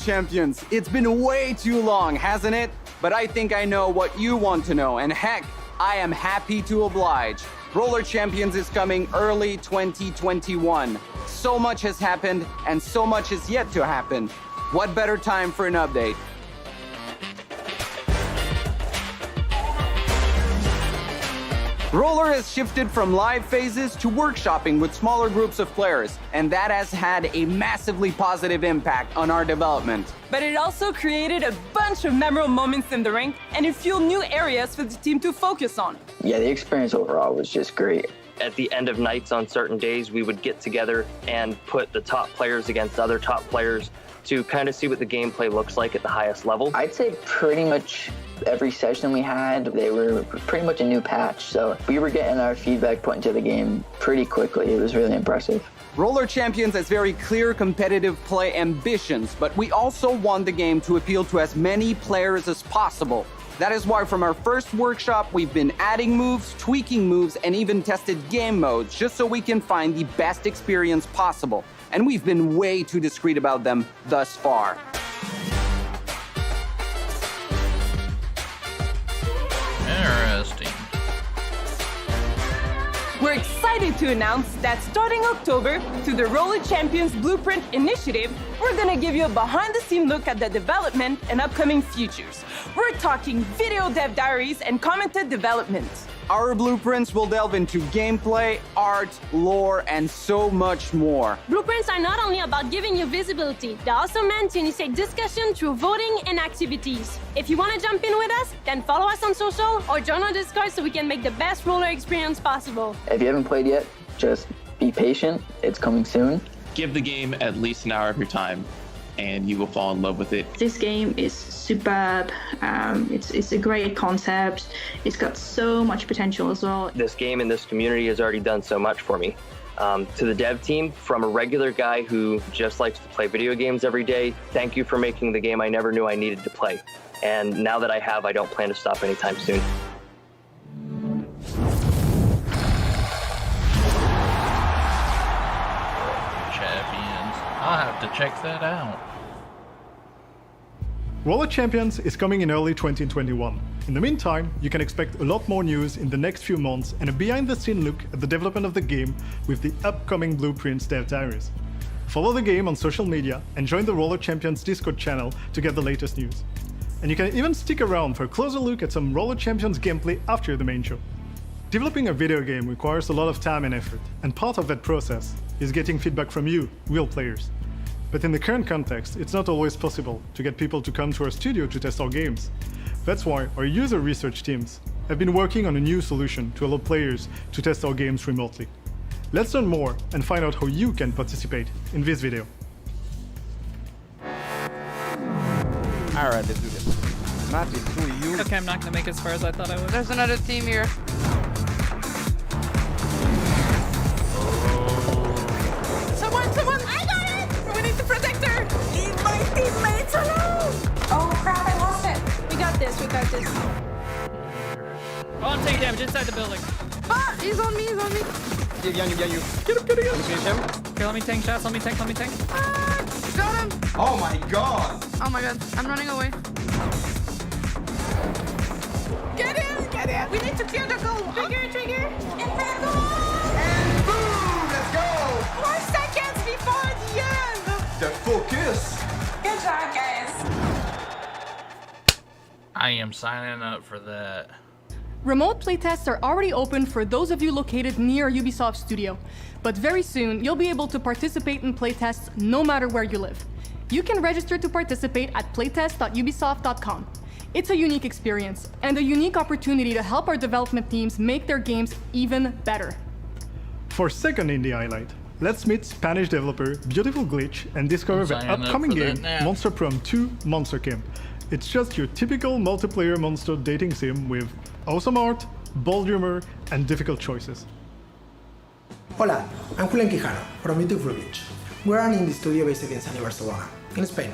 Champions, it's been way too long, hasn't it? But I think I know what you want to know, and heck, I am happy to oblige. Roller Champions is coming early 2021. So much has happened, and so much is yet to happen. What better time for an update? Roller has shifted from live phases to workshopping with smaller groups of players, and that has had a massively positive impact on our development. But it also created a bunch of memorable moments in the ring, and it fueled new areas for the team to focus on. Yeah, the experience overall was just great. At the end of nights on certain days, we would get together and put the top players against other top players to kind of see what the gameplay looks like at the highest level. I'd say pretty much every session we had, they were pretty much a new patch. So we were getting our feedback put into the game pretty quickly. It was really impressive. Roller Champions has very clear competitive play ambitions, but we also want the game to appeal to as many players as possible. That is why from our first workshop, we've been adding moves, tweaking moves, and even tested game modes just so we can find the best experience possible. And we've been way too discreet about them thus far. Interesting. We're excited to announce that starting October, through the Roller Champions Blueprint Initiative, we're gonna give you a behind-the-scenes look at the development and upcoming features. We're talking video dev diaries and commented development. Our blueprints will delve into gameplay, art, lore, and so much more. Blueprints are not only about giving you visibility, they're also meant to initiate discussion through voting and activities. If you want to jump in with us, then follow us on social or join our Discord so we can make the best roller experience possible. If you haven't played yet, just be patient. It's coming soon. Give the game at least an hour of your time, and you will fall in love with it. This game is superb. It's a great concept. It's got so much potential as well. This game and this community has already done so much for me. To the dev team, from a regular guy who just likes to play video games every day, thank you for making the game I never knew I needed to play. And now that I have, I don't plan to stop anytime soon. Champions. I'll have to check that out. Roller Champions is coming in early 2021. In the meantime, you can expect a lot more news in the next few months and a behind-the-scenes look at the development of the game with the upcoming Blueprints dev diaries. Follow the game on social media and join the Roller Champions Discord channel to get the latest news. And you can even stick around for a closer look at some Roller Champions gameplay after the main show. Developing a video game requires a lot of time and effort, and part of that process is getting feedback from you, real players. But in the current context, it's not always possible to get people to come to our studio to test our games. That's why our user research teams have been working on a new solution to allow players to test our games remotely. Let's learn more and find out how you can participate in this video. Alright, let's do this. Matty, who are you? Okay, I'm not gonna make it as far as I thought I would. There's another team here. Someone! I got it! We need the protector! Leave my teammates alone! Oh crap, I lost it. We got this. Oh, I'm taking damage inside the building. Ah! He's on me! Behind you. Get him. Finish him. Okay, let me tank shots, let me tank. Ah! Got him! Oh my god! Oh my god, I'm running away. Get in! We need to clear the goal! Trigger! In front of the goal! And boom! Let's go! 4 seconds before the end! The focus! Good job, guys. I am signing up for that. Remote playtests are already open for those of you located near Ubisoft studio, but very soon you'll be able to participate in playtests no matter where you live. You can register to participate at playtest.ubisoft.com. It's a unique experience and a unique opportunity to help our development teams make their games even better. For second indie highlight, let's meet Spanish developer Beautiful Glitch and discover the upcoming game Monster Prom 2 Monster Camp. It's just your typical multiplayer monster dating sim with awesome art, bold humor, and difficult choices. Hola, I'm Julian Quijano from Beautiful Glitch. We're an indie studio based in San Barcelona, in Spain.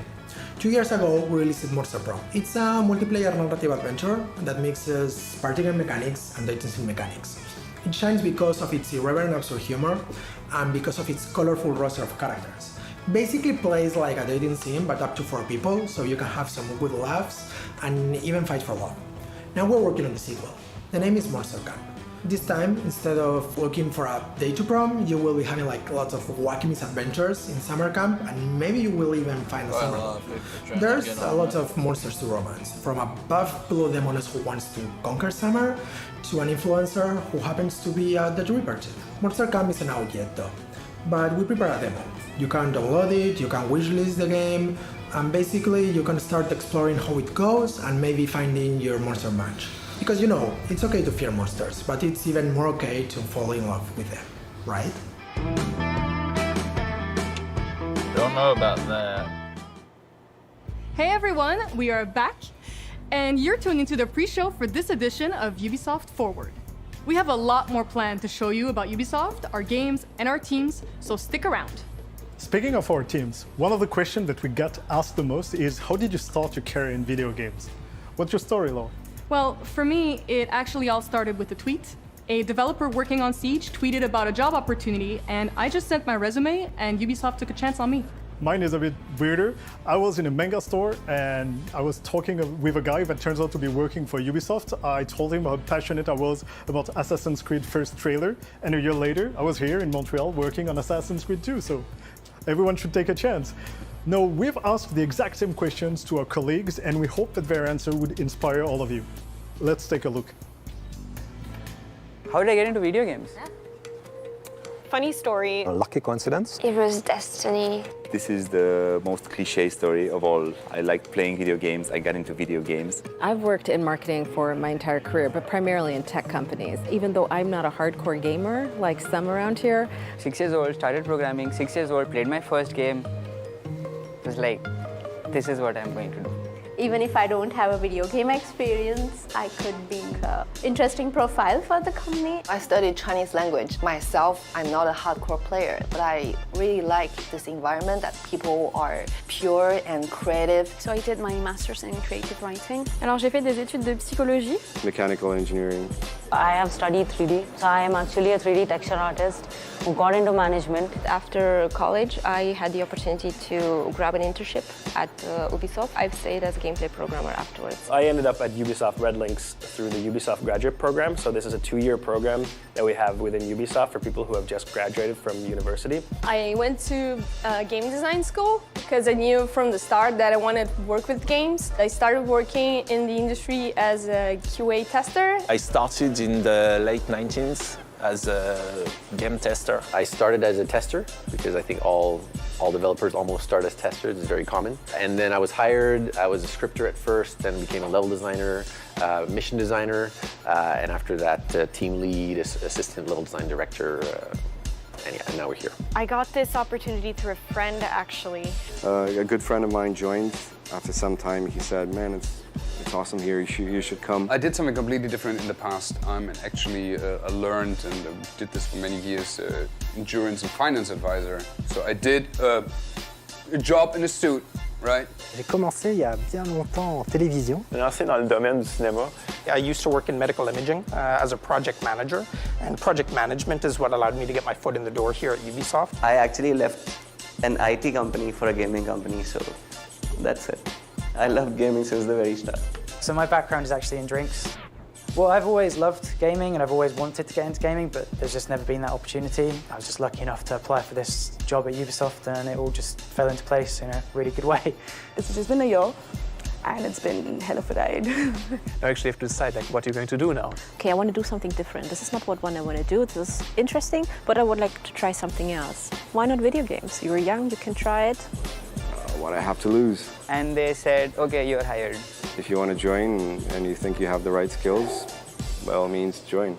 2 years ago, we released Monster Prom. It's a multiplayer narrative adventure that mixes party game mechanics and dating sim mechanics. It shines because of its irreverent absurd humor and because of its colorful roster of characters. Basically plays like a dating sim, but up to 4 people, so you can have some good laughs and even fight for love. Now we're working on the sequel. The name is Monster Camp. This time, instead of looking for a day to prom, you will be having like lots of wacky misadventures in summer camp, and maybe you will even find a summer. There's a lot of monsters to romance, from a buff blue demoness who wants to conquer summer, to an influencer who happens to be at the jury party. Monster Camp isn't out yet though, but we prepare a demo. You can download it, you can wishlist the game, and basically you can start exploring how it goes and maybe finding your monster match. Because you know, it's okay to fear monsters, but it's even more okay to fall in love with them, right? Don't know about that. Hey everyone, we are back, and you're tuned into the pre-show for this edition of Ubisoft Forward. We have a lot more planned to show you about Ubisoft, our games, and our teams, so stick around. Speaking of our teams, one of the questions that we got asked the most is, how did you start your career in video games? What's your story, Laura? Well, for me, it actually all started with a tweet. A developer working on Siege tweeted about a job opportunity, and I just sent my resume, and Ubisoft took a chance on me. Mine is a bit weirder. I was in a manga store and I was talking with a guy that turns out to be working for Ubisoft. I told him how passionate I was about Assassin's Creed first trailer, and a year later, I was here in Montreal working on Assassin's Creed 2, so everyone should take a chance. Now, we've asked the exact same questions to our colleagues, and we hope that their answer would inspire all of you. Let's take a look. How did I get into video games? Funny story. A lucky coincidence? It was destiny. This is the most cliche story of all. I liked playing video games. I got into video games. I've worked in marketing for my entire career, but primarily in tech companies. Even though I'm not a hardcore gamer like some around here. 6 years old, started programming. 6 years old, played my first game. It was like, this is what I'm going to do. Even if I don't have a video game experience, I could be an interesting profile for the company. I studied Chinese language. Myself, I'm not a hardcore player, but I really like this environment that people are pure and creative. So I did my master's in creative writing. Alors j'ai fait des études de psychologie. Mechanical engineering. I have studied 3D, so I am actually a 3D texture artist who got into management. After college, I had the opportunity to grab an internship at Ubisoft. I've stayed as a gameplay programmer afterwards. I ended up at Ubisoft Red Links through the Ubisoft graduate program. So this is a 2-year program that we have within Ubisoft for people who have just graduated from university. I went to game design school because I knew from the start that I wanted to work with games. I started working in the industry as a QA tester. I started in the late 1990s as a game tester. I started as a tester because I think all developers almost start as testers. It's very common. And then I was hired. I was a scripter at first, then became a level designer, mission designer, and after that, team lead, assistant level design director. And now we're here. I got this opportunity through a friend, actually. A good friend of mine joined. After some time, he said, "Man, it's awesome here. You should come." I did something completely different in the past. I'm actually a learned and did this for many years, insurance and finance advisor. So I did a job in a suit, right? J'ai commencé il y a bien longtemps en télévision. J'ai lancé dans le domaine du cinéma. I used to work in medical imaging as a project manager, and project management is what allowed me to get my foot in the door here at Ubisoft. I actually left an IT company for a gaming company, so that's it. I loved gaming since the very start. So my background is actually in drinks. Well, I've always loved gaming and I've always wanted to get into gaming, but there's just never been that opportunity. I was just lucky enough to apply for this job at Ubisoft and it all just fell into place in a really good way. It's just been a year and it's been hell of a ride. You actually have to decide like what you're going to do now. Okay, I want to do something different. This is not what I want to do. This is interesting, but I would like to try something else. Why not video games? You're young, you can try it. What I have to lose. And they said, okay, you're hired. If you want to join and you think you have the right skills, by all means, join.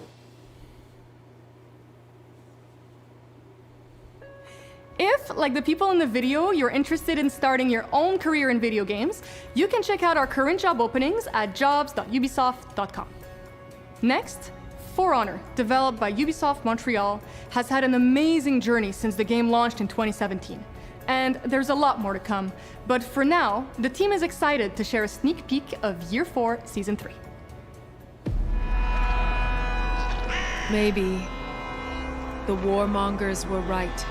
If, like the people in the video, you're interested in starting your own career in video games, you can check out our current job openings at jobs.ubisoft.com. Next, For Honor, developed by Ubisoft Montreal, has had an amazing journey since the game launched in 2017. And there's a lot more to come, but for now, the team is excited to share a sneak peek of Year 4, Season 3. Maybe the warmongers were right.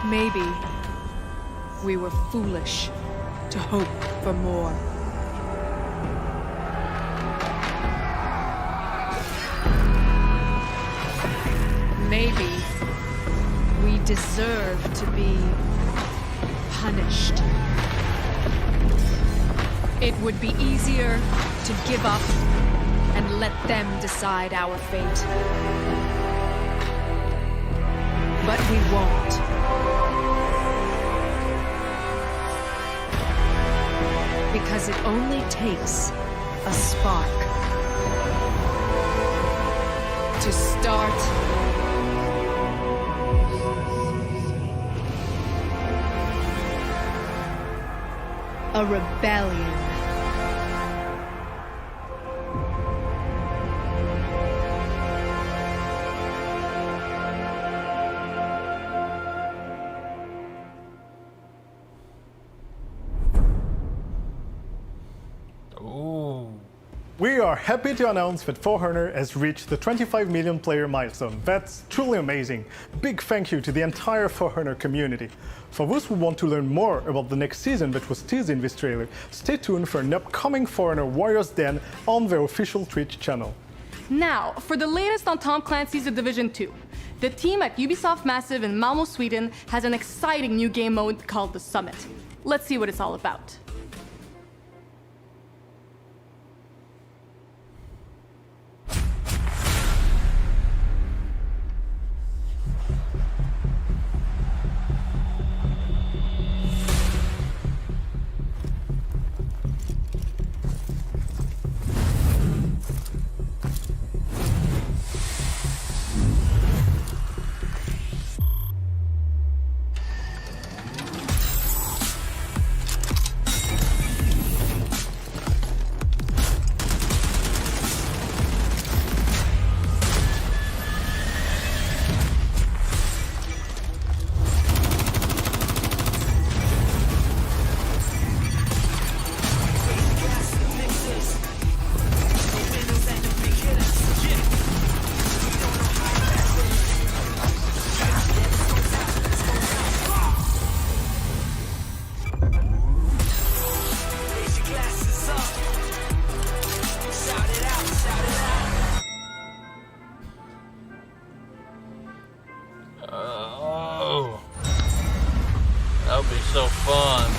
Maybe we were foolish to hope for more. Maybe we deserve to be punished. It would be easier to give up and let them decide our fate. But we won't. Because it only takes a spark to start a rebellion. We are happy to announce that For Honor has reached the 25 million player milestone. That's truly amazing. Big thank you to the entire For Honor community. For those who want to learn more about the next season that was teased in this trailer, stay tuned for an upcoming For Honor Warriors Den on their official Twitch channel. Now, for the latest on Tom Clancy's The Division 2. The team at Ubisoft Massive in Malmö, Sweden has an exciting new game mode called The Summit. Let's see what it's all about. Oh, that'll be so fun.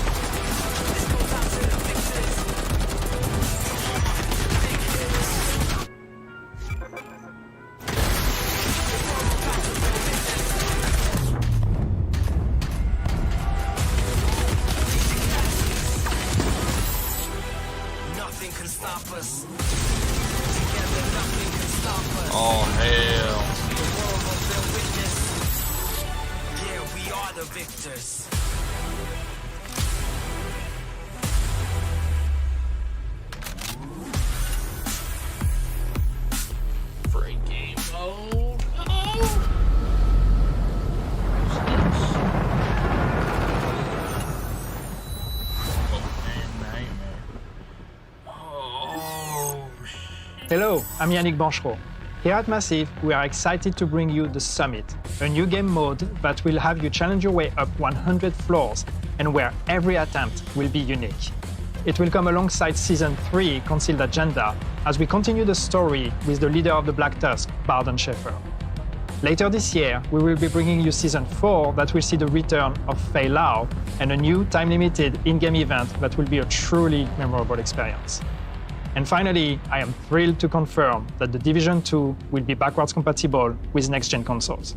Nothing can stop us. Together, nothing can stop us. Oh, hell. The world will bear witness. Yeah, we are the victors. Free game mode. Oh. Hello, I'm Yannick Banchereau. Here at Massive, we are excited to bring you The Summit, a new game mode that will have you challenge your way up 100 floors and where every attempt will be unique. It will come alongside Season 3 Concealed Agenda as we continue the story with the leader of the Black Tusk, Bardon Schaeffer. Later this year, we will be bringing you Season 4 that will see the return of Fei Lao and a new time-limited in-game event that will be a truly memorable experience. And finally, I am thrilled to confirm that The Division 2 will be backwards compatible with next-gen consoles.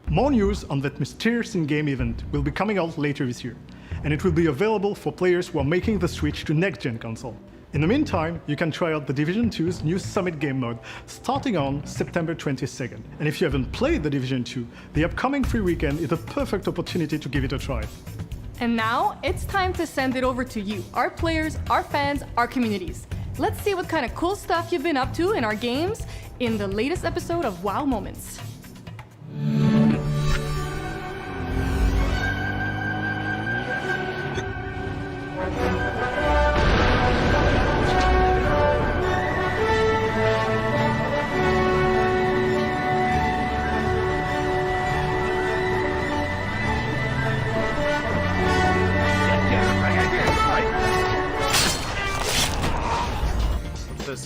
More news on that mysterious in-game event will be coming out later this year, and it will be available for players who are making the switch to next-gen console. In the meantime, you can try out The Division 2's new Summit game mode starting on September 22nd. And if you haven't played The Division 2, the upcoming free weekend is a perfect opportunity to give it a try. And now, it's time to send it over to you, our players, our fans, our communities. Let's see what kind of cool stuff you've been up to in our games in the latest episode of WoW Moments.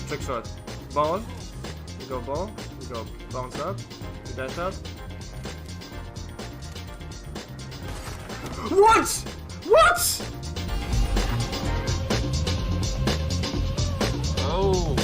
Trick shot. Ball. We go ball. We go bounce up. We dash up. What? What? Oh.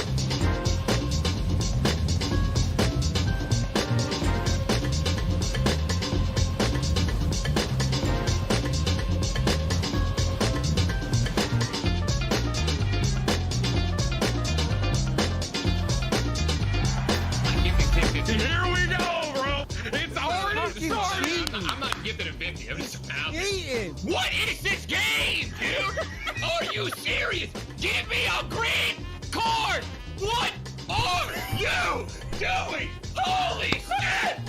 Here we go, bro. It's already started. I'm not giving it 50. I'm just cheating. What is this game, dude? Are you serious? Give me a green card. What are you doing? Holy shit!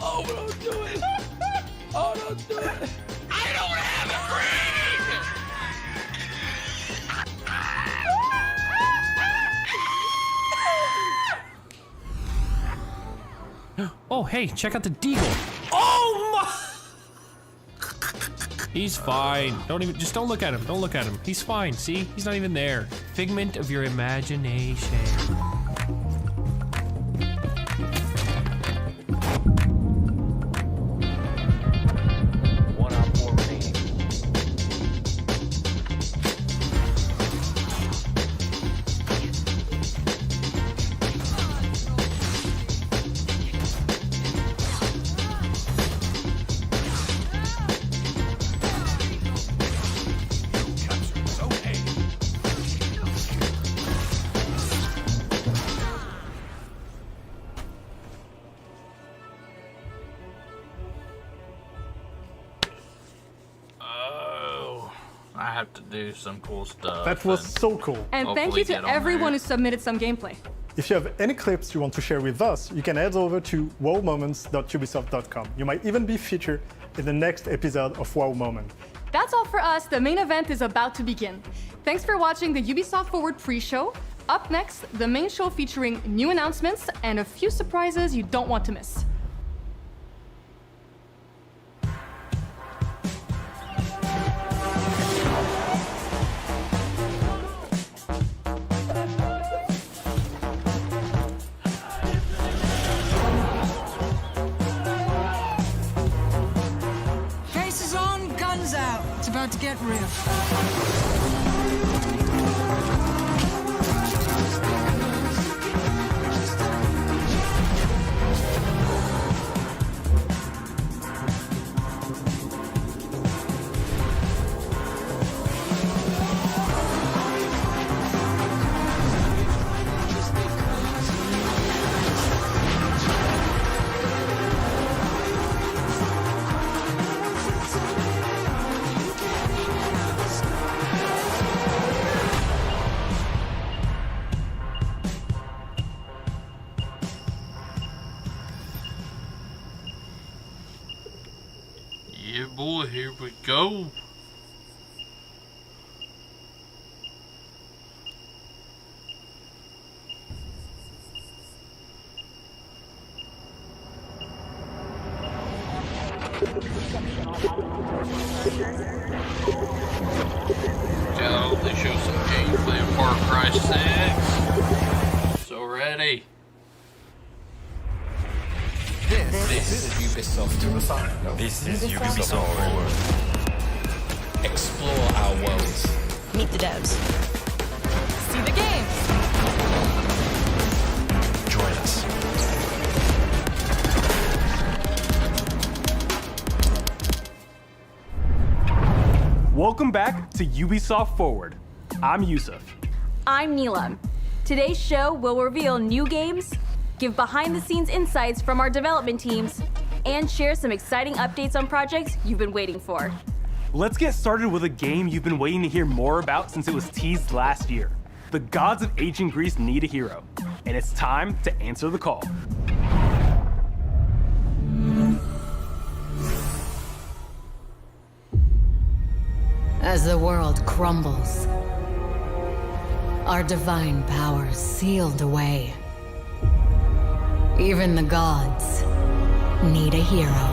Oh, don't do it. Oh, don't do it. I don't have a green. Oh, hey, check out the deagle. Oh my! He's fine. Just don't look at him. Don't look at him. He's fine. See? He's not even there. Figment of your imagination. I have to do some cool stuff. That was so cool. And thank you to everyone who submitted some gameplay. If you have any clips you want to share with us, you can head over to wowmoments.ubisoft.com. You might even be featured in the next episode of Wow Moment. That's all for us. The main event is about to begin. Thanks for watching the Ubisoft Forward pre-show. Up next, the main show featuring new announcements and a few surprises you don't want to miss. Faces on, guns out. It's about to get real. Yeah, boy, here we go. Go, they show some gameplay of Far Cry 6. So ready. This is Ubisoft. This is Ubisoft Forward. Explore our worlds. Meet the devs. See the games. Join us. Welcome back to Ubisoft Forward. I'm Yusuf. I'm Neelam. Today's show will reveal new games, give behind-the-scenes insights from our development teams, and share some exciting updates on projects you've been waiting for. Let's get started with a game you've been waiting to hear more about since it was teased last year. The gods of ancient Greece need a hero, and it's time to answer the call. As the world crumbles, our divine powers sealed away. Even the gods need a hero.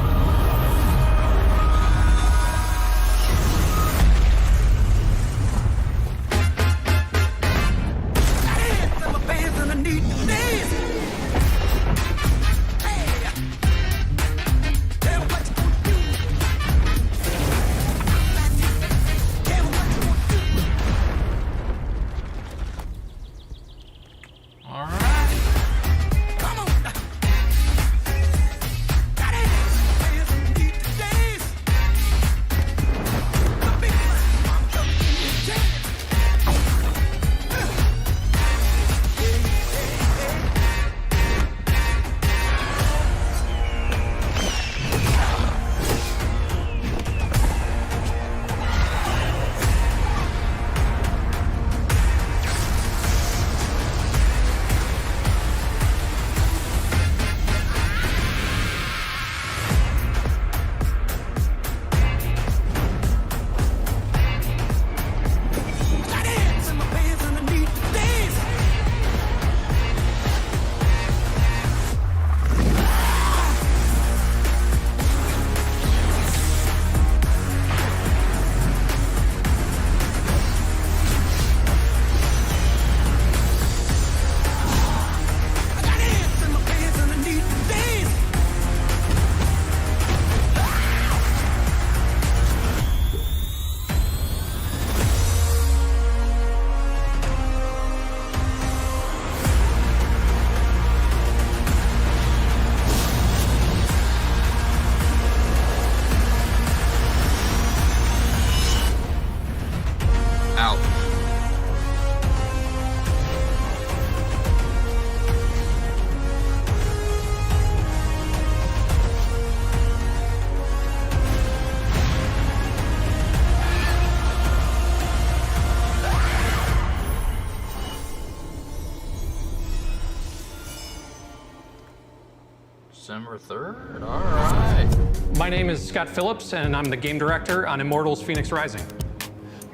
December 3rd. All right. My name is Scott Phillips, and I'm the game director on Immortals Phoenix Rising.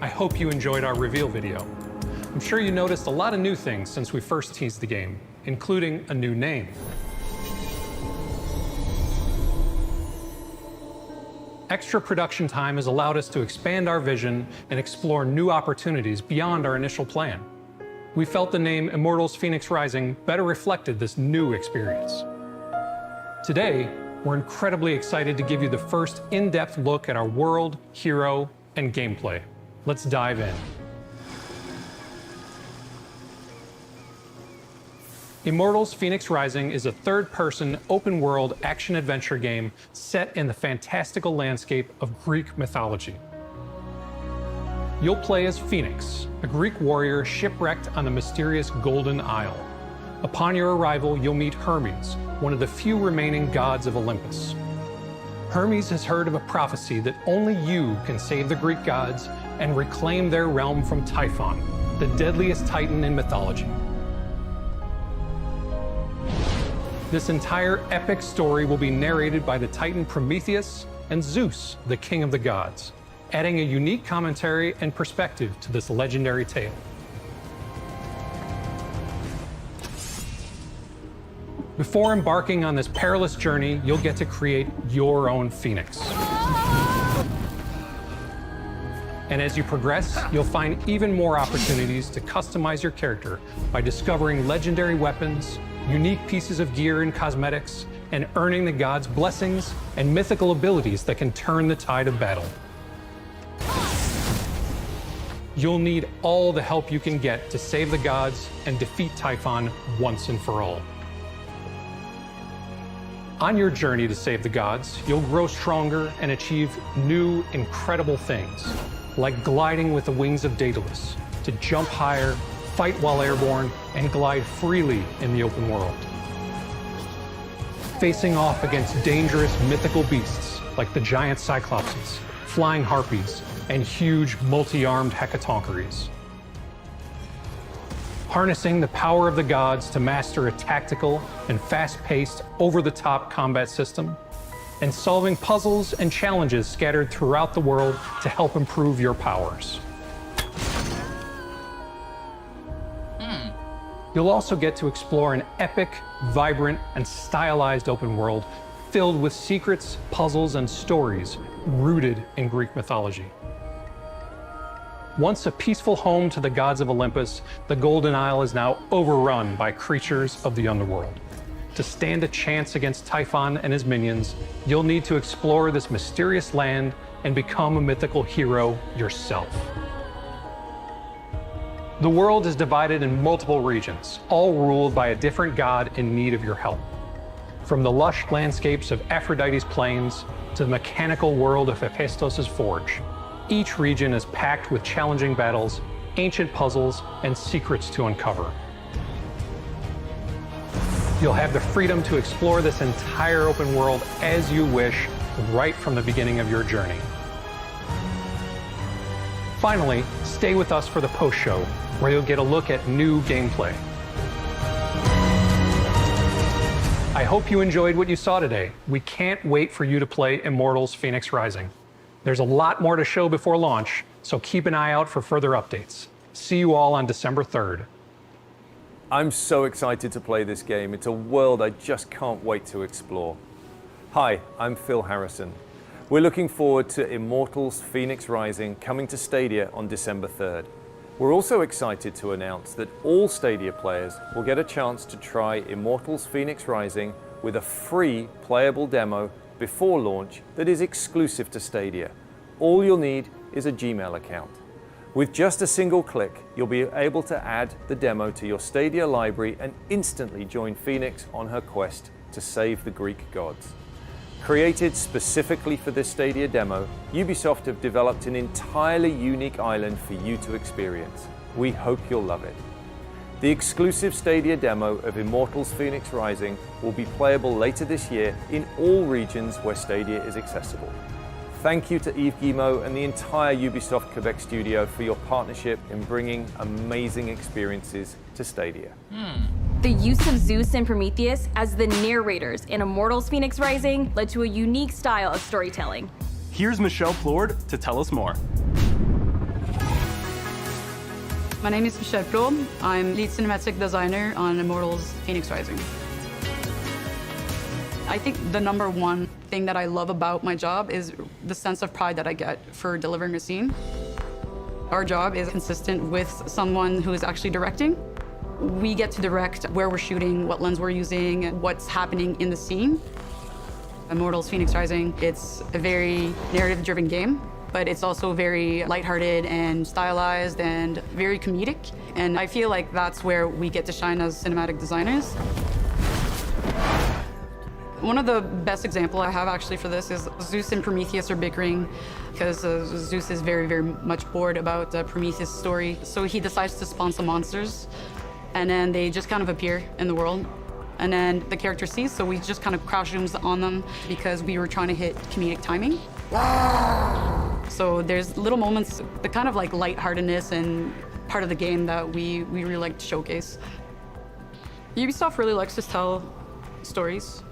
I hope you enjoyed our reveal video. I'm sure you noticed a lot of new things since we first teased the game, including a new name. Extra production time has allowed us to expand our vision and explore new opportunities beyond our initial plan. We felt the name Immortals Phoenix Rising better reflected this new experience. Today, we're incredibly excited to give you the first in-depth look at our world, hero, and gameplay. Let's dive in. Immortals Phoenix Rising is a third-person, open-world action-adventure game set in the fantastical landscape of Greek mythology. You'll play as Phoenix, a Greek warrior shipwrecked on the mysterious Golden Isle. Upon your arrival, you'll meet Hermes, one of the few remaining gods of Olympus. Hermes has heard of a prophecy that only you can save the Greek gods and reclaim their realm from Typhon, the deadliest titan in mythology. This entire epic story will be narrated by the Titan Prometheus and Zeus, the king of the gods, adding a unique commentary and perspective to this legendary tale. Before embarking on this perilous journey, you'll get to create your own Phoenix. And as you progress, you'll find even more opportunities to customize your character by discovering legendary weapons, unique pieces of gear and cosmetics, and earning the gods' blessings and mythical abilities that can turn the tide of battle. You'll need all the help you can get to save the gods and defeat Typhon once and for all. On your journey to save the gods, you'll grow stronger and achieve new, incredible things, like gliding with the wings of Daedalus, to jump higher, fight while airborne, and glide freely in the open world. Facing off against dangerous mythical beasts like the giant cyclopses, flying harpies, and huge multi-armed hecatoncheires. Harnessing the power of the gods to master a tactical and fast-paced, over-the-top combat system, and solving puzzles and challenges scattered throughout the world to help improve your powers. You'll also get to explore an epic, vibrant, and stylized open world filled with secrets, puzzles, and stories rooted in Greek mythology. Once a peaceful home to the gods of Olympus, the Golden Isle is now overrun by creatures of the underworld. To stand a chance against Typhon and his minions, you'll need to explore this mysterious land and become a mythical hero yourself. The world is divided in multiple regions, all ruled by a different god in need of your help. From the lush landscapes of Aphrodite's plains to the mechanical world of Hephaestos' forge, each region is packed with challenging battles, ancient puzzles, and secrets to uncover. You'll have the freedom to explore this entire open world as you wish, right from the beginning of your journey. Finally, stay with us for the post-show, where you'll get a look at new gameplay. I hope you enjoyed what you saw today. We can't wait for you to play Immortals Phoenix Rising. There's a lot more to show before launch, so keep an eye out for further updates. See you all on December 3rd. I'm so excited to play this game. It's a world I just can't wait to explore. Hi, I'm Phil Harrison. We're looking forward to Immortals Phoenix Rising coming to Stadia on December 3rd. We're also excited to announce that all Stadia players will get a chance to try Immortals Phoenix Rising with a free playable demo before launch that is exclusive to Stadia. All you'll need is a Gmail account. With just a single click, you'll be able to add the demo to your Stadia library and instantly join Phoenix on her quest to save the Greek gods. Created specifically for this Stadia demo, Ubisoft have developed an entirely unique island for you to experience. We hope you'll love it. The exclusive Stadia demo of Immortals Phoenix Rising will be playable later this year in all regions where Stadia is accessible. Thank you to Yves Guillemot and the entire Ubisoft Quebec studio for your partnership in bringing amazing experiences to Stadia. The use of Zeus and Prometheus as the narrators in Immortals Phoenix Rising led to a unique style of storytelling. Here's Michelle Plord to tell us more. My name is Michelle Plord. I'm lead cinematic designer on Immortals Phoenix Rising. I think the number one thing that I love about my job is the sense of pride that I get for delivering a scene. Our job is consistent with someone who is actually directing. We get to direct where we're shooting, what lens we're using, what's happening in the scene. Immortals Phoenix Rising, it's a very narrative-driven game, but it's also very lighthearted and stylized and very comedic. And I feel like that's where we get to shine as cinematic designers. One of the best examples I have actually for this is Zeus and Prometheus are bickering because Zeus is very, very much bored about Prometheus' story. So he decides to spawn some monsters, and then they just kind of appear in the world. And then the character sees, so we just kind of crouch zooms on them because we were trying to hit comedic timing. So there's little moments, the kind of like lightheartedness and part of the game that we really like to showcase. Ubisoft really likes to tell stories.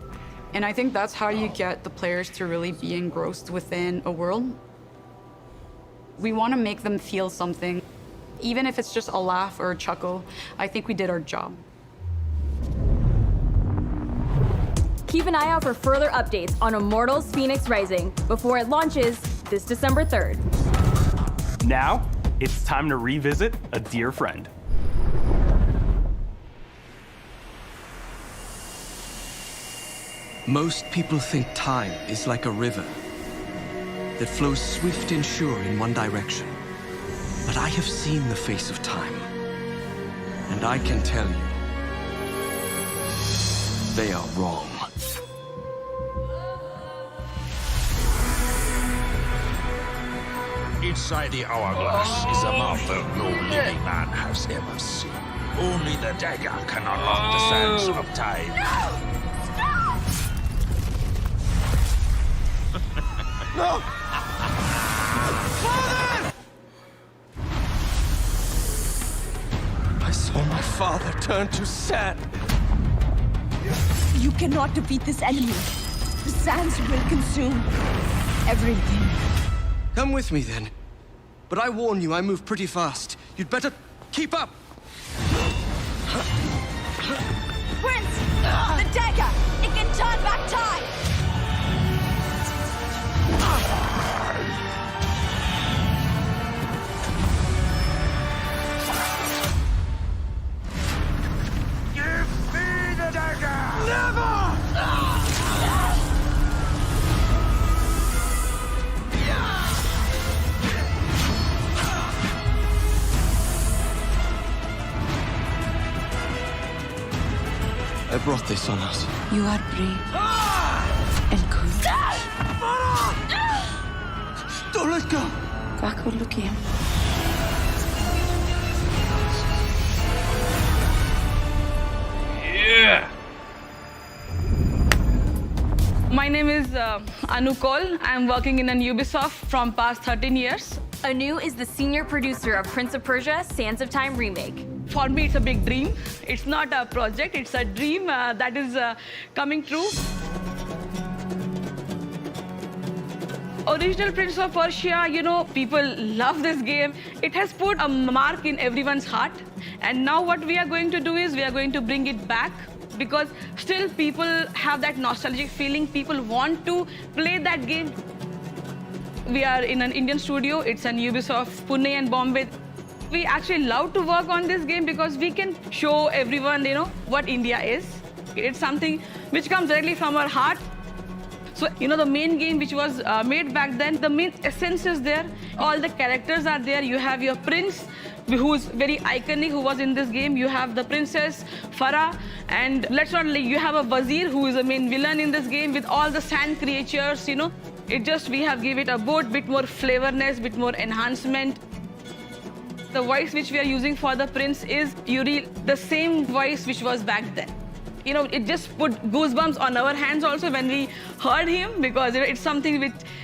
And I think that's how you get the players to really be engrossed within a world. We want to make them feel something. Even if it's just a laugh or a chuckle, I think we did our job. Keep an eye out for further updates on Immortals Phoenix Rising before it launches this December 3rd. Now, it's time to revisit a dear friend. Most people think time is like a river that flows swift and sure in one direction. But I have seen the face of time, and I can tell you, they are wrong. Inside the hourglass is a marvel no living man has ever seen. Only the dagger can unlock the sands of time. No! Father! I saw my father turn to sand. You cannot defeat this enemy. The sands will consume everything. Come with me, then. But I warn you, I move pretty fast. You'd better keep up! Prince! The dagger! It can turn back time! Give me the dagger! Never! I brought this on us. You are brave and good. Don't let go! Kako luki. Yeah! My name is Anu Kaul. I'm working in Ubisoft from past 13 years. Anu is the senior producer of Prince of Persia: Sands of Time Remake. For me, it's a big dream. It's not a project, it's a dream that is coming true. Original Prince of Persia, you know, people love this game. It has put a mark in everyone's heart. And now what we are going to do is we are going to bring it back, because still people have that nostalgic feeling. People want to play that game. We are in an Indian studio. It's an Ubisoft Pune and Bombay. We actually love to work on this game because we can show everyone, you know, what India is. It's something which comes directly from our heart. So, you know, the main game which was made back then, the main essence is there. All the characters are there. You have your prince, who's very iconic, who was in this game. You have the princess, Farah, and let's not, you have a Wazir, who is the main villain in this game with all the sand creatures, you know. It just, we have give it a bit more flavorness, bit more enhancement. The voice which we are using for the prince is Yuri, the same voice which was back then. You know, it just put goosebumps on our hands also when we heard him, because you know, it's something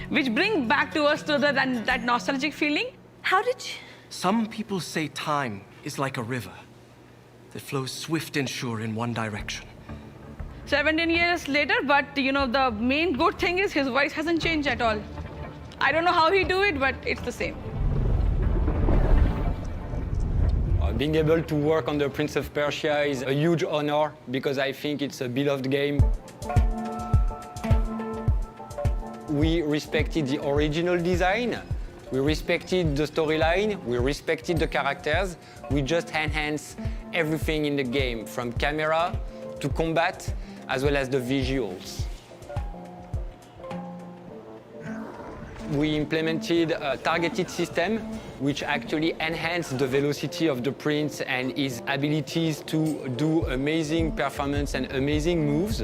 which brings back to us that nostalgic feeling. How did you... Some people say time is like a river. that flows swift and sure in one direction. 17 years later, but you know, the main good thing is his voice hasn't changed at all. I don't know how he do it, but it's the same. Being able to work on the Prince of Persia is a huge honor because I think it's a beloved game. We respected the original design, we respected the storyline, we respected the characters, we just enhanced everything in the game, from camera to combat, as well as the visuals. We implemented a targeted system which actually enhanced the velocity of the prince and his abilities to do amazing performance and amazing moves.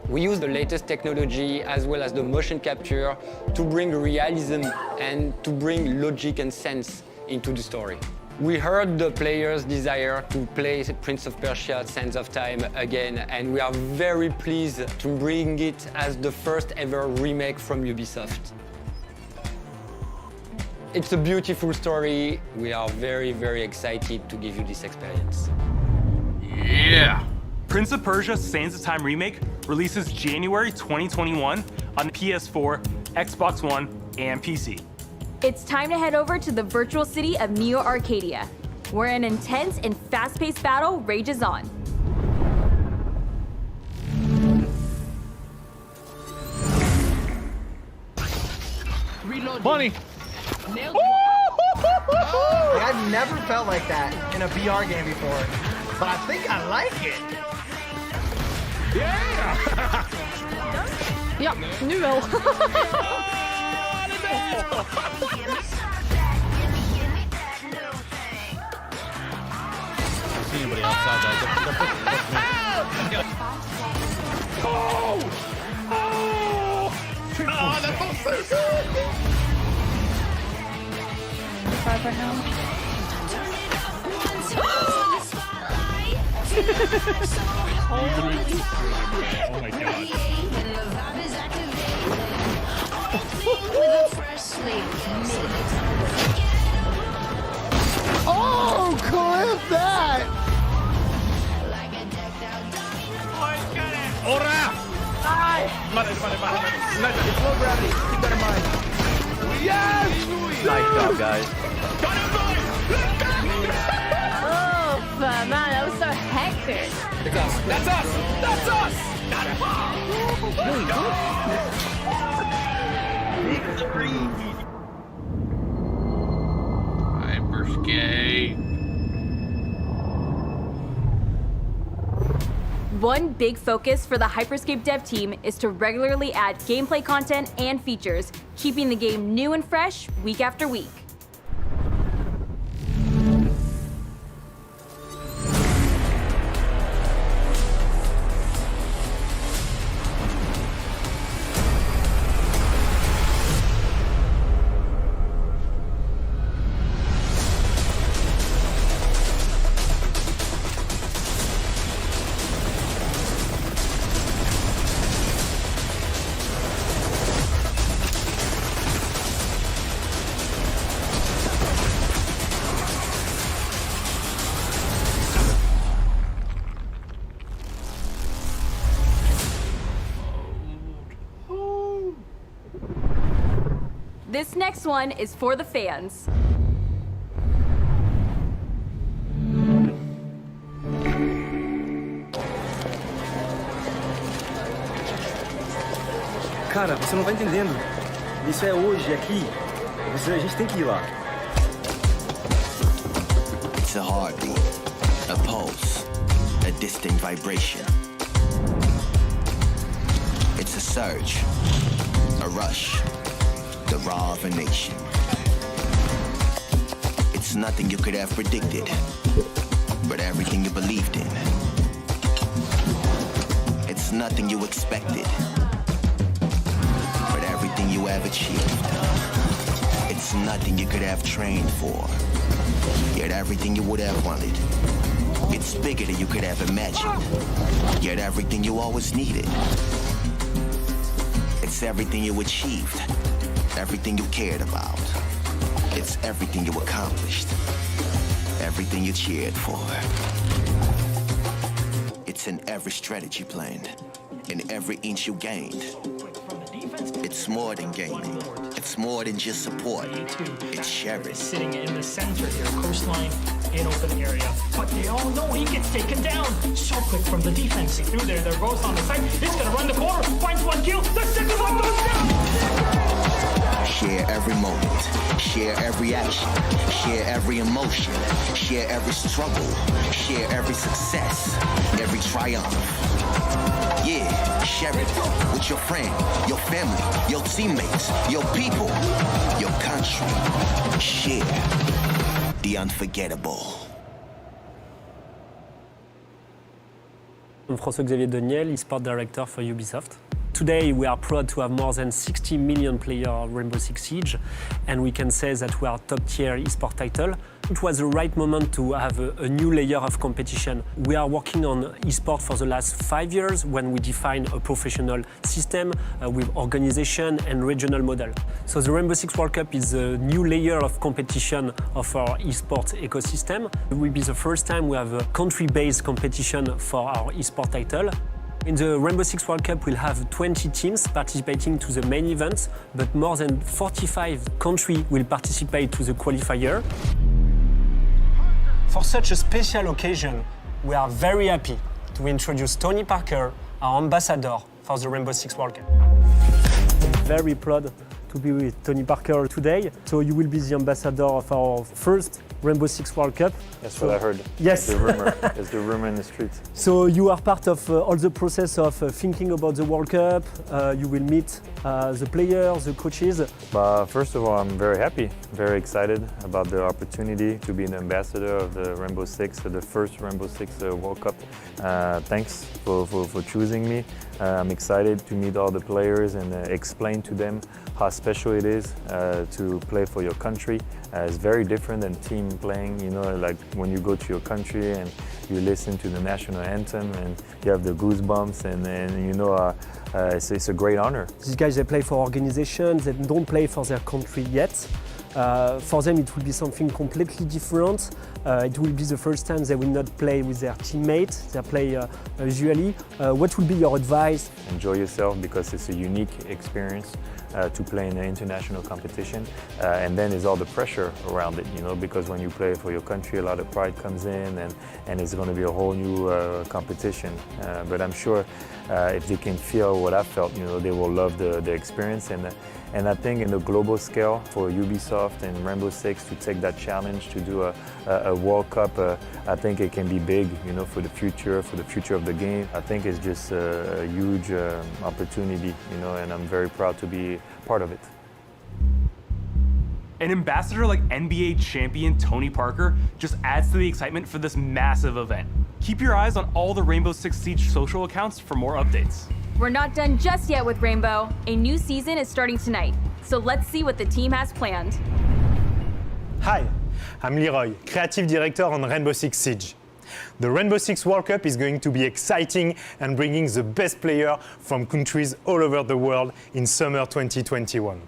We use the latest technology as well as the motion capture to bring realism and to bring logic and sense into the story. We heard the players' desire to play Prince of Persia: Sands of Time again, and we are very pleased to bring it as the first ever remake from Ubisoft. It's a beautiful story. We are very, very excited to give you this experience. Yeah! Prince of Persia: Sands of Time Remake releases January 2021 on PS4, Xbox One, and PC. It's time to head over to the virtual city of Neo Arcadia, where an intense and fast-paced battle rages on. Money! I've never felt like that in a VR game before, but I think I like it. Yeah! Ja, nu wel. Anybody outside that? Oh! Oh! Oh, that felt so good! Oh my god. Oh, clip that! Ora! It's low gravity. Keep that in mind. Yes! Nice job, guys. Oh, man, that was so hectic. That's us! That's us! Hyperscape. One big focus for the Hyperscape dev team is to regularly add gameplay content and features, keeping the game new and fresh week after week. This next one is for the fans. Cara, você não tá entendendo. Isso é hoje, aqui. A gente tem que ir lá. It's a heartbeat, a pulse, a distant vibration. It's a surge, a rush, the raw of a nation. It's nothing you could have predicted, but everything you believed in. It's nothing you expected, but everything you have achieved. It's nothing you could have trained for, yet everything you would have wanted. It's bigger than you could have imagined, yet everything you always needed. It's everything you achieved, everything you cared about. It's everything you accomplished, everything you cheered for. It's in every strategy planned, in every inch you gained. It's more than gaming. It's more than just support. It's sharing. Sitting in the center here, coastline in open area. But they all know he gets taken down. So quick from the defense. Through there, they're both on the side. It's gonna run the corner, finds one kill. The second one goes down. Share every moment. Share every action. Share every emotion. Share every struggle. Share every success. Every triumph. Yeah, share it with your friend, your family, your teammates, your people, your country. Share the unforgettable. I'm François-Xavier Deniel, eSport Director for Ubisoft. Today we are proud to have more than 60 million players on Rainbow Six Siege, and we can say that we are top-tier eSport title. It was the right moment to have a new layer of competition. We are working on eSport for the last 5 years when we define a professional system with organization and regional model. So the Rainbow Six World Cup is a new layer of competition of our eSport ecosystem. It will be the first time we have a country-based competition for our eSport title. In the Rainbow Six World Cup, we'll have 20 teams participating to the main events, but more than 45 countries will participate to the qualifier. For such a special occasion, we are very happy to introduce Tony Parker, our ambassador for the Rainbow Six World Cup. Very proud to be with Tony Parker today. So you will be the ambassador of our first Rainbow Six World Cup. That's what I heard. Yes. The rumor. It's the rumor in the streets. So you are part of all the process of thinking about the World Cup. You will meet the players, the coaches. First of all, I'm very happy, very excited about the opportunity to be an ambassador of the Rainbow Six, the first Rainbow Six World Cup. Thanks for choosing me. I'm excited to meet all the players and explain to them how special it is to play for your country. It's very different than team playing, you know, like when you go to your country and you listen to the national anthem and you have the goosebumps and you know, it's a great honor. These guys, they play for organizations, they don't play for their country yet. For them, it will be something completely different. It will be the first time they will not play with their teammates. They play usually. What will be your advice? Enjoy yourself because it's a unique experience to play in an international competition. And then there's all the pressure around it, you know, because when you play for your country, a lot of pride comes in and it's going to be a whole new competition. But I'm sure if they can feel what I felt, you know, they will love the experience. And I think in the global scale for Ubisoft and Rainbow Six to take that challenge to do a World Cup, I think it can be big, you know, for the future of the game. I think it's just a huge opportunity, you know, and I'm very proud to be part of it. An ambassador like NBA champion Tony Parker just adds to the excitement for this massive event. Keep your eyes on all the Rainbow Six Siege social accounts for more updates. We're not done just yet with Rainbow. A new season is starting tonight, so let's see what the team has planned. Hi, I'm Leroy, Creative Director on Rainbow Six Siege. The Rainbow Six World Cup is going to be exciting and bringing the best players from countries all over the world in summer 2021.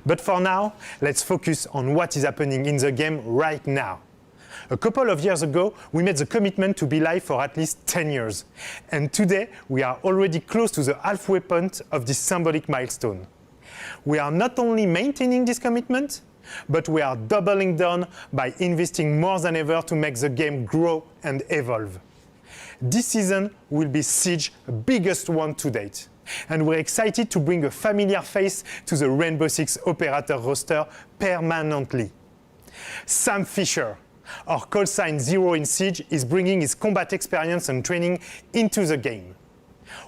But for now, let's focus on what is happening in the game right now. A couple of years ago, we made the commitment to be live for at least 10 years. And today, we are already close to the halfway point of this symbolic milestone. We are not only maintaining this commitment, but we are doubling down by investing more than ever to make the game grow and evolve. This season will be Siege's biggest one to date. And we're excited to bring a familiar face to the Rainbow Six operator roster permanently. Sam Fisher, our call sign Zero in Siege, is bringing his combat experience and training into the game.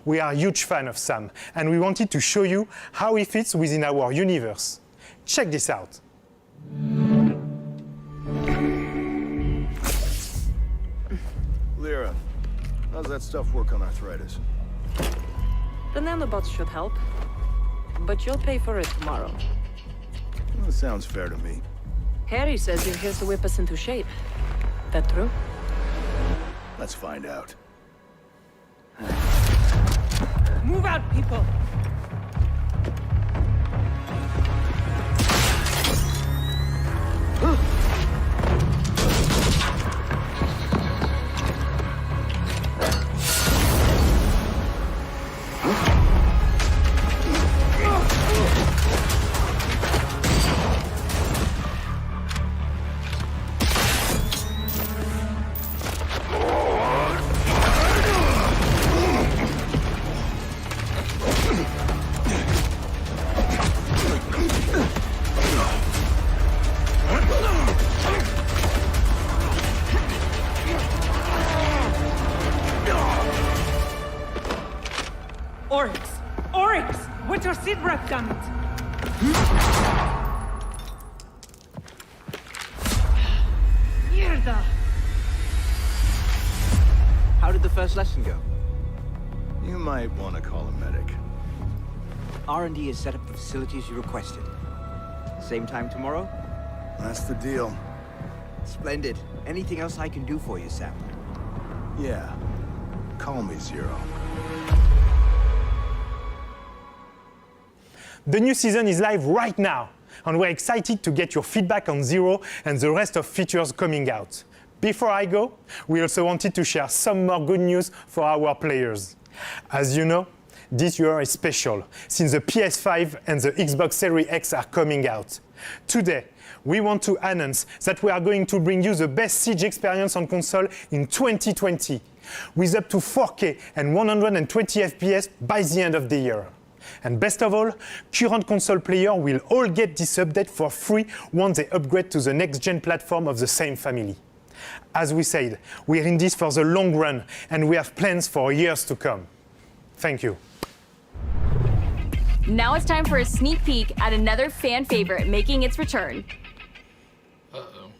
We are a huge fan of Sam, and we wanted to show you how he fits within our universe. Check this out. Lyra, how's that stuff work on arthritis? The nanobots should help, but you'll pay for it tomorrow. Well, that sounds fair to me. Harry says you're here to whip us into shape. That true? Let's find out. Move out, people! Damn it. Mierda! How did the first lesson go? You might want to call a medic. R&D has set up the facilities you requested. Same time tomorrow? That's the deal. Splendid. Anything else I can do for you, Sam? Yeah. Call me Zero. The new season is live right now, and we're excited to get your feedback on Zero and the rest of features coming out. Before I go, we also wanted to share some more good news for our players. As you know, this year is special, since the PS5 and the Xbox Series X are coming out. Today, we want to announce that we are going to bring you the best Siege experience on console in 2020, with up to 4K and 120 FPS by the end of the year. And best of all, current console players will all get this update for free once they upgrade to the next-gen platform of the same family. As we said, we're in this for the long run, and we have plans for years to come. Thank you. Now it's time for a sneak peek at another fan favorite making its return. Uh-oh.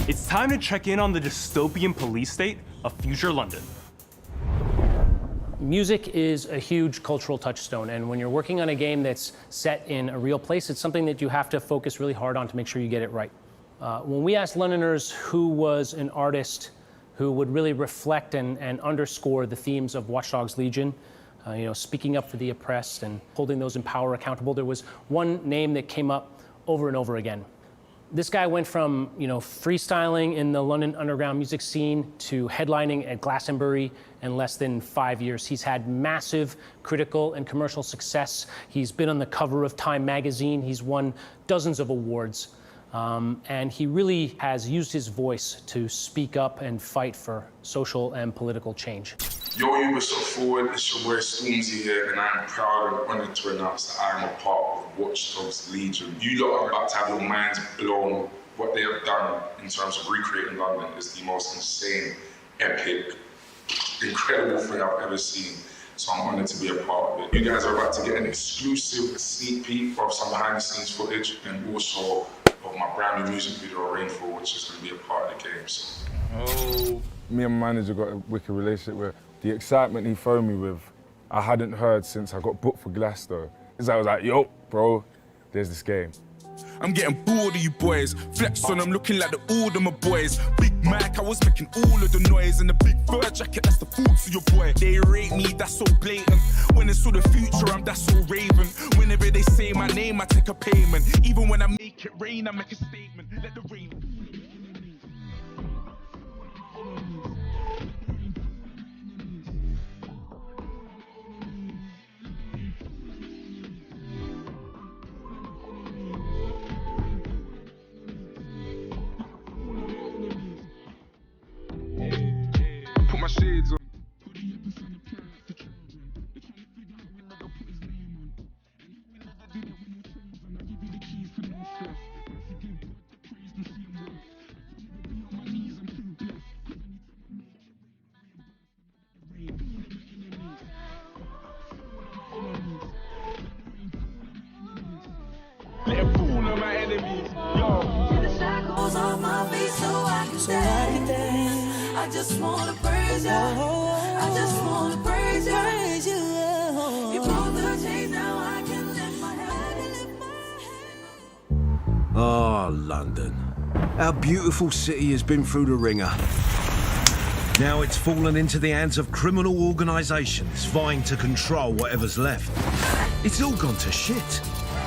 It's time to check in on the dystopian police state of future London. Music is a huge cultural touchstone, and when you're working on a game that's set in a real place, it's something that you have to focus really hard on to make sure you get it right. When we asked Londoners who was an artist who would really reflect and underscore the themes of Watch Dogs Legion, speaking up for the oppressed and holding those in power accountable, there was one name that came up over and over again. This guy went from, freestyling in the London underground music scene to headlining at Glastonbury in less than 5 years. He's had massive critical and commercial success. He's been on the cover of Time magazine. He's won dozens of awards. And he really has used his voice to speak up and fight for social and political change. Yo, Ubisoft Forward, it's your boy Stormzy here, and I'm proud and honored to announce that I'm a part of Watch Dogs Legion. You lot are about to have your minds blown. What they have done in terms of recreating London is the most insane, epic, incredible thing I've ever seen. So I'm honored to be a part of it. You guys are about to get an exclusive sneak peek of some behind the scenes footage and also of my brand new music video, Rainfall, which is going to be a part of the game. So. Oh. Me and my manager got a wicked relationship with. The excitement he phoned me with, I hadn't heard since I got booked for Glasgow. I was like, yo, bro, there's this game. I'm getting bored of you boys. Flex on, I'm looking like the Alderman boys. Big Mac, I was making all of the noise. And the big fur jacket, that's the fruits of your boy. They rate me, that's so blatant. When it's all the future, I'm that's so Raven. Whenever they say my name, I take a payment. Even when I make it rain, I make a statement. Let the rain. Put my shades on. so I can dance. I just wanna praise you. I just wanna praise you. You broke the chains, now I can lift my head. Oh, London. Our beautiful city has been through the ringer. Now it's fallen into the hands of criminal organisations vying to control whatever's left. It's all gone to shit.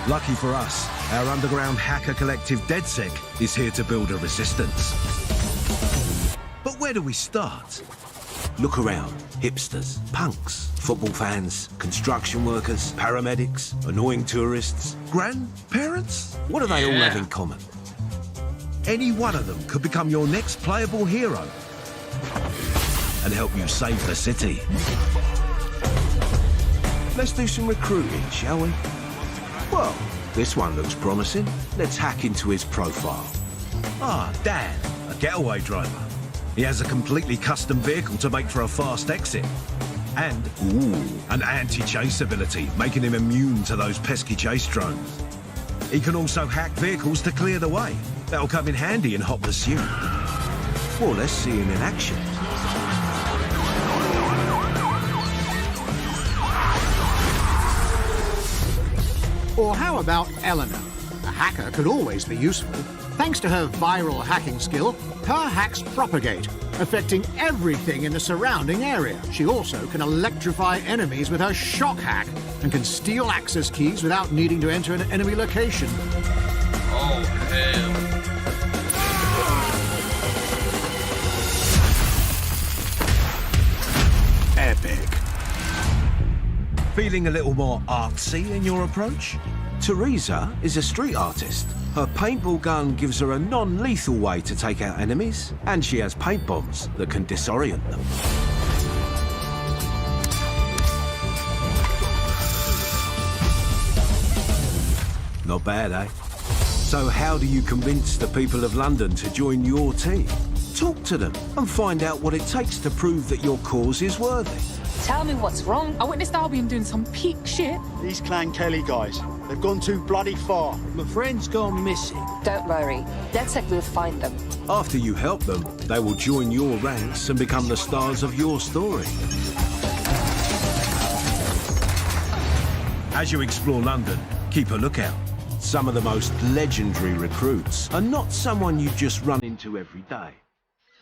Lucky for us, our underground hacker collective DedSec is here to build a resistance. But where do we start? Look around. Hipsters, punks, football fans, construction workers, paramedics, annoying tourists, grandparents. What do they all have in common? Any one of them could become your next playable hero and help you save the city. Let's do some recruiting, shall we? Well, this one looks promising. Let's hack into his profile. Ah, Dan, a getaway driver. He has a completely custom vehicle to make for a fast exit. And, an anti-chase ability, making him immune to those pesky chase drones. He can also hack vehicles to clear the way. That'll come in handy in hot pursuit. Well, let's see him in action. Or how about Eleanor? A hacker could always be useful. Thanks to her viral hacking skill, her hacks propagate, affecting everything in the surrounding area. She also can electrify enemies with her shock hack and can steal access keys without needing to enter an enemy location. Oh, hell. Epic. Feeling a little more artsy in your approach? Teresa is a street artist. Her paintball gun gives her a non-lethal way to take out enemies, and she has paint bombs that can disorient them. Not bad, eh? So how do you convince the people of London to join your team? Talk to them and find out what it takes to prove that your cause is worthy. Tell me what's wrong. I witnessed Albion doing some peak shit. These Clan Kelly guys, they've gone too bloody far. My friend's gone missing. Don't worry. DedSec will find them. After you help them, they will join your ranks and become the stars of your story. As you explore London, keep a lookout. Some of the most legendary recruits are not someone you just run into every day.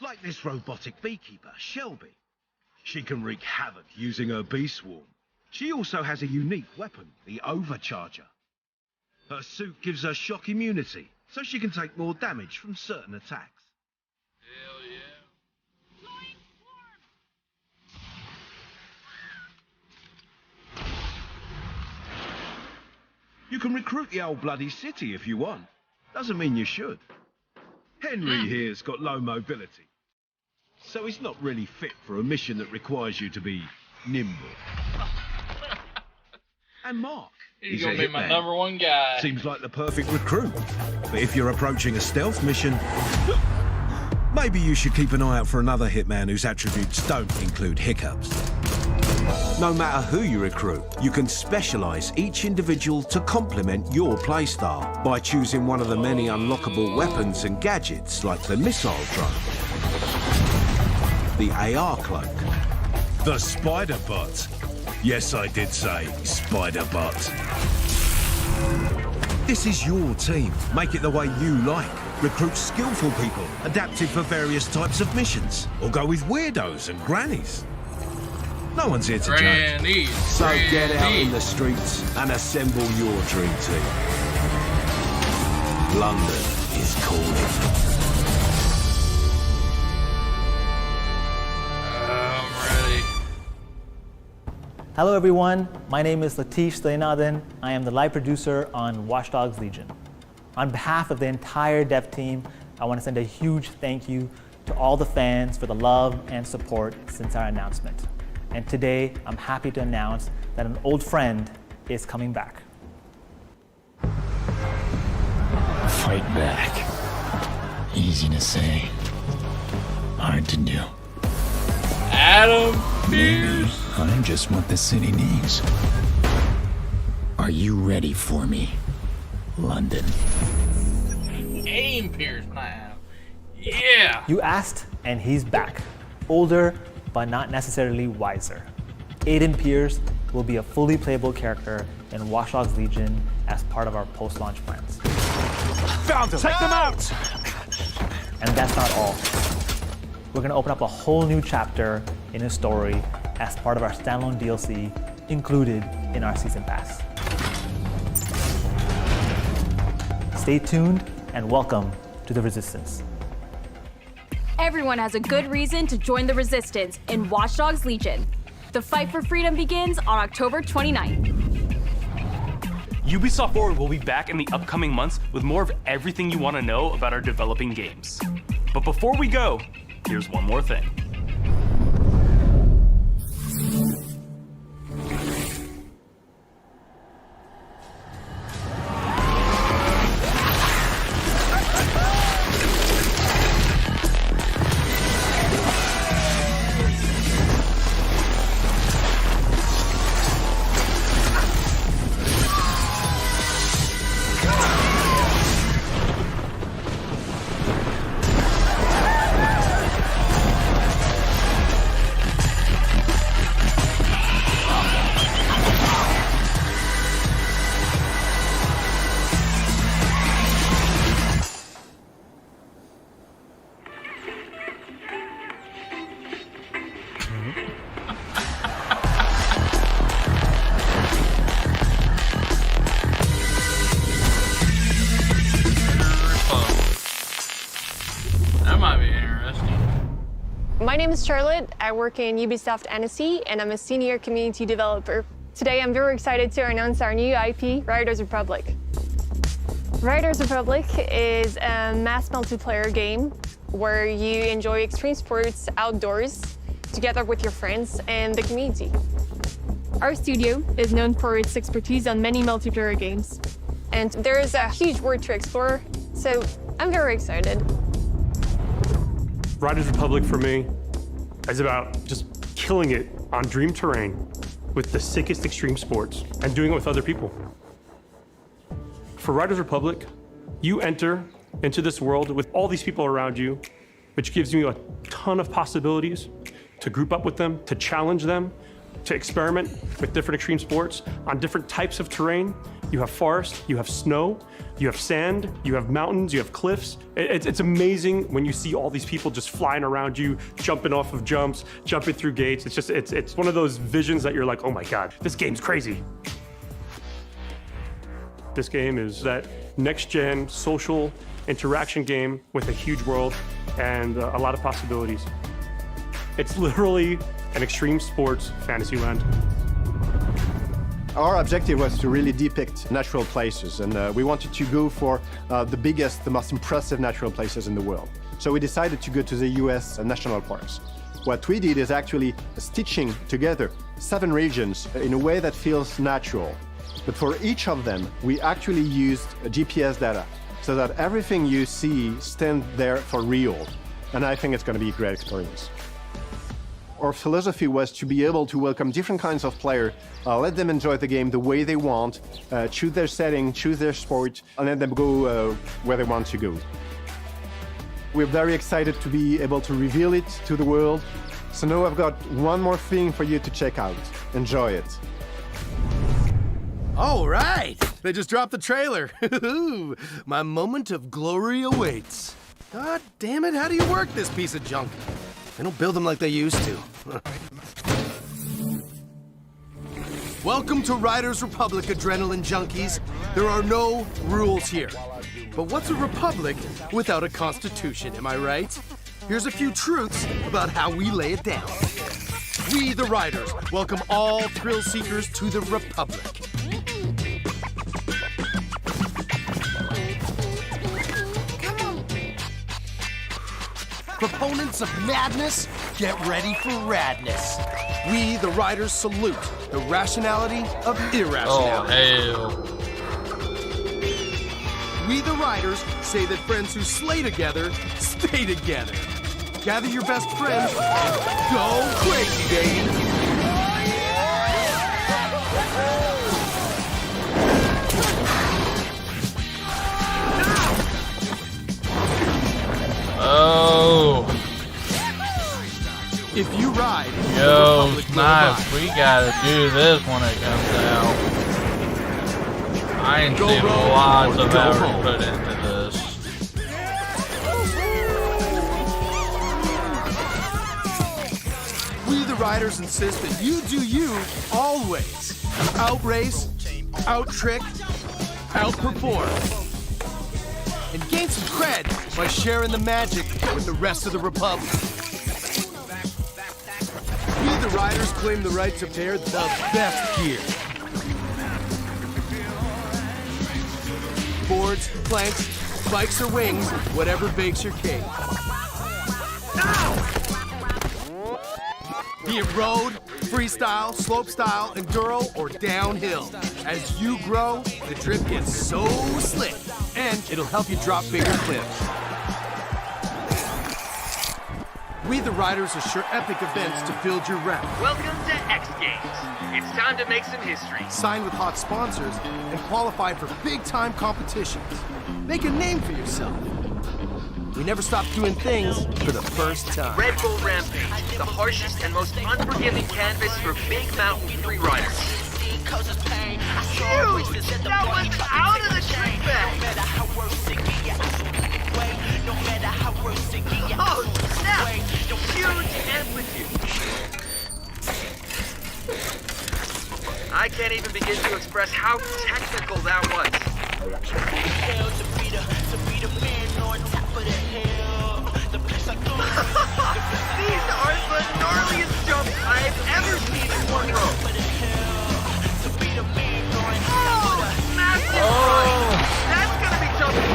Like this robotic beekeeper, Shelby. She can wreak havoc using her bee swarm. She also has a unique weapon, the Overcharger. Her suit gives her shock immunity, so she can take more damage from certain attacks. Hell yeah. You can recruit the old bloody city if you want. Doesn't mean you should. Henry here's got low mobility, so he's not really fit for a mission that requires you to be nimble. And Mark, He's gonna be my #1 guy. Seems like the perfect recruit. But if you're approaching a stealth mission, maybe you should keep an eye out for another hitman whose attributes don't include hiccups. No matter who you recruit, you can specialise each individual to complement your playstyle by choosing one of the many unlockable weapons and gadgets like the missile drone, the AR cloak, the spider bot. Yes, I did say spider bot. This is your team. Make it the way you like. Recruit skillful people, adapted for various types of missions, or go with weirdos and grannies. No one's here to judge. So get out in the streets and assemble your dream team. London is calling. I'm ready. Hello everyone, my name is Latish Slaynadan. I am the live producer on Watch Dogs Legion. On behalf of the entire dev team, I want to send a huge thank you to all the fans for the love and support since our announcement. And today, I'm happy to announce that an old friend is coming back. Fight back. Easy to say, hard to do. Adam Pierce. I'm just what the city needs. Are you ready for me, London? Aim Pierce, not Adam. Yeah! You asked, and he's back. Older, but not necessarily wiser. Aiden Pierce will be a fully playable character in Watch Dogs Legion as part of our post-launch plans. Found them! Check them out! And that's not all. We're gonna open up a whole new chapter in his story as part of our standalone DLC included in our Season Pass. Stay tuned and welcome to the Resistance. Everyone has a good reason to join the Resistance in Watch Dogs Legion. The fight for freedom begins on October 29th. Ubisoft Forward will be back in the upcoming months with more of everything you want to know about our developing games. But before we go, here's one more thing. My name is Charlotte. I work in Ubisoft Annecy, and I'm a senior community developer. Today, I'm very excited to announce our new IP, Riders Republic. Riders Republic is a mass multiplayer game where you enjoy extreme sports outdoors together with your friends and the community. Our studio is known for its expertise on many multiplayer games, and there is a huge world to explore, so I'm very excited. Riders Republic for me is about just killing it on dream terrain with the sickest extreme sports and doing it with other people. For Riders Republic, you enter into this world with all these people around you, which gives you a ton of possibilities to group up with them, to challenge them, to experiment with different extreme sports on different types of terrain. You have forest, you have snow, you have sand, you have mountains, you have cliffs. It's amazing when you see all these people just flying around you, jumping off of jumps, jumping through gates. It's one of those visions that you're like, oh my God, this game's crazy. This game is that next-gen social interaction game with a huge world and a lot of possibilities. It's literally an extreme sports fantasy land. Our objective was to really depict natural places, and we wanted to go for the biggest, the most impressive natural places in the world. So we decided to go to the US national parks. What we did is actually stitching together 7 regions in a way that feels natural. But for each of them, we actually used GPS data so that everything you see stands there for real. And I think it's going to be a great experience. Our philosophy was to be able to welcome different kinds of players, let them enjoy the game the way they want, choose their setting, choose their sport, and let them go where they want to go. We're very excited to be able to reveal it to the world. So now I've got one more thing for you to check out. Enjoy it. All right, they just dropped the trailer. My moment of glory awaits. God damn it, how do you work this piece of junk? They don't build them like they used to. Welcome to Riders Republic, Adrenaline Junkies. There are no rules here. But what's a republic without a constitution, am I right? Here's a few truths about how we lay it down. We, the Riders, welcome all thrill seekers to the Republic. Proponents of madness, get ready for radness. We, the Riders, salute the rationality of irrationality. Oh, hell. We, the Riders, say that friends who slay together, stay together. Gather your best friends and go crazy, baby! Oh. If you ride, Yo, Snipes, we gotta do this when it comes out. I ain't seen lots of effort put into this. We the riders insist that you do you always. Outrace, out-trick, outperform. And gain some cred by sharing the magic with the rest of the Republic. We the riders claim the right to pair the best gear. Boards, planks, bikes or wings, whatever bakes your cake. Be it road, freestyle, slopestyle, enduro, or downhill. As you grow, the trip gets so slick, and it'll help you drop bigger clips. We the riders assure epic events to build your rep. Welcome to X Games. It's time to make some history. Sign with hot sponsors and qualify for big-time competitions. Make a name for yourself. We never stop doing things for the first time. Red Bull Rampage, the harshest and most unforgiving canvas for big mountain free riders. Huge! That was out of the trick bag! Oh, snap! Huge amplitude! I can't even begin to express how technical that was. These are the gnarliest jumps I've ever seen in one row. Oh, massive ride. That's gonna be jumping.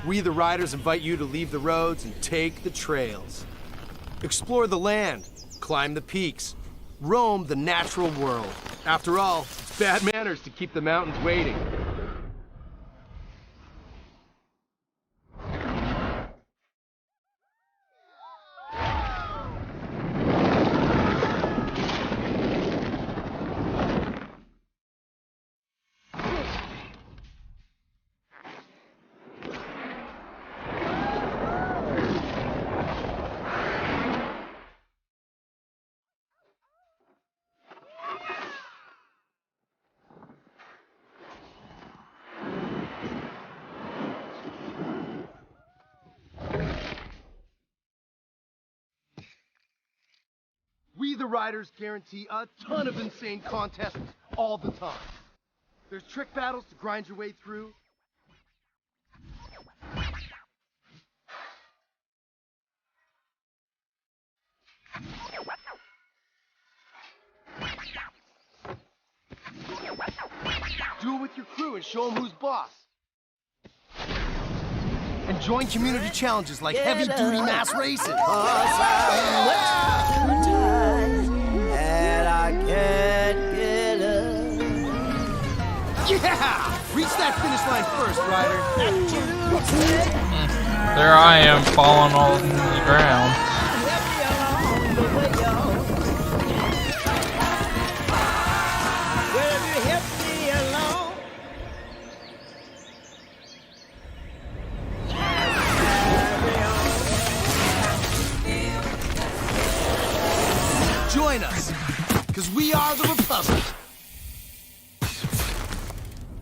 We the riders invite you to leave the roads and take the trails. Explore the land, climb the peaks, roam the natural world. After all, it's bad manners to keep the mountains waiting. We the riders guarantee a ton of insane contests all the time. There's trick battles to grind your way through. Do it with your crew and show them who's boss. And join community challenges like heavy-duty mass racing. Yeah! Reach that finish line first, rider. There I am falling all to the ground. Join us, because we are the Republic.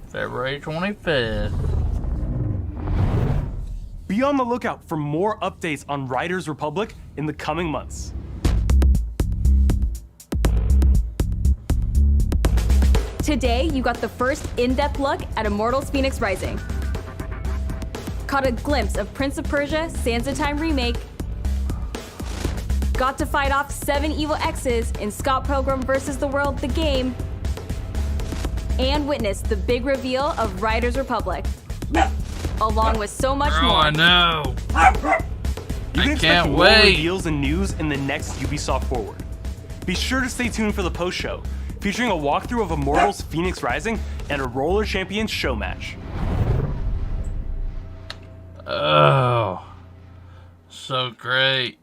February 25th. Be on the lookout for more updates on Riders Republic in the coming months. Today, you got the first in-depth look at Immortals Phoenix Rising. Caught a glimpse of Prince of Persia Sands of Time Remake. Got to fight off 7 evil X's in Scott Pilgrim vs. the World, the game. And witness the big reveal of Riders Republic. Along with so much more. I know. You can expect more wait. reveals and news in the next Ubisoft Forward. Be sure to stay tuned for the post-show, featuring a walkthrough of Immortals Phoenix Rising and a Roller Champions show match. Oh, so great.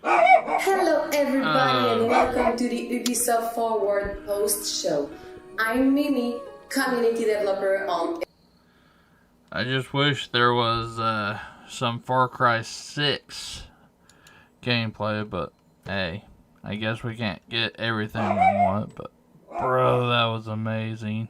Hello everybody and welcome to the Ubisoft Forward post show. I'm Mimi, community developer on I just wish there was some Far Cry 6 gameplay, but hey, I guess we can't get everything we want, but bro, that was amazing.